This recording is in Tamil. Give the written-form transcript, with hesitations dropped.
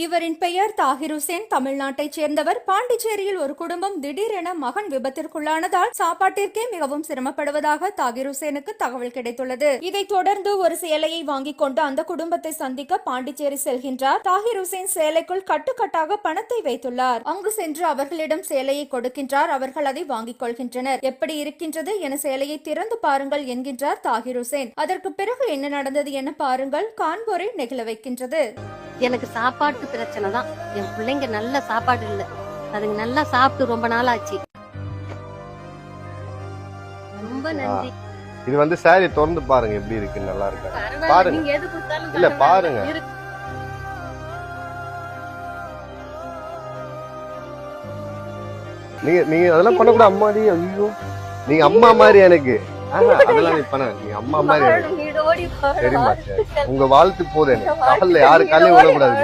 இவரின் பெயர் தாகிர் ஹுசேன். தமிழ்நாட்டைச் சேர்ந்தவர். பாண்டிச்சேரியில் ஒரு குடும்பம் திடீரென மகன் விபத்திற்குள்ளானதால் சாப்பாட்டிற்கே மிகவும் சிரமப்படுவதாக தாகிர் ஹுசேனுக்கு தகவல் கிடைத்துள்ளது. இதைத் தொடர்ந்து ஒரு சேலையை வாங்கிக் கொண்டு அந்த குடும்பத்தை சந்திக்க பாண்டிச்சேரி செல்கின்றார். தாகிர் ஹுசேன் சேலைக்குள் கட்டுக்கட்டாக பணத்தை வைத்துள்ளார். அங்கு சென்று அவர்களிடம் சேலையை கொடுக்கின்றார். அவர்கள் அதை வாங்கிக் கொள்கின்றனர். எப்படி இருக்கின்றது என சேலையை திறந்து பாருங்கள் என்கின்றார் தாகிர் ஹுசேன். அதற்கு பிறகு என்ன நடந்தது என பாருங்கள். காண்போரை நெகிழ வைக்கின்றது. எனக்கு சாப்பாட்டு பிரச்சனை தான். என் பிள்ளைங்க நல்ல சாப்பாடு இல்லை, அதுங்க நல்லா சாப்பிட்டு ரொம்ப நாள் ஆச்சு. ரொம்ப நன்றி. இது வந்து சாரி திறந்து பாருங்க எப்படி இருக்கு, நல்லா இருக்கு பாருங்க. நீங்க எது கொடுத்தாலும் இல்ல பாருங்க. நீங்க அதெல்லாம் பண்ணக்கூடாது. அம்மாடி ஐயோ, நீங்க அம்மா மாதிரி எனக்கு. அதெல்லாம் நீ பண்ண, நீங்க அம்மா மாதிரி எனக்கு. சரிம்மா, உங்க வாழ்த்து போதும் எனக்கு. காலைல யாரு காலையும் விடக்கூடாது.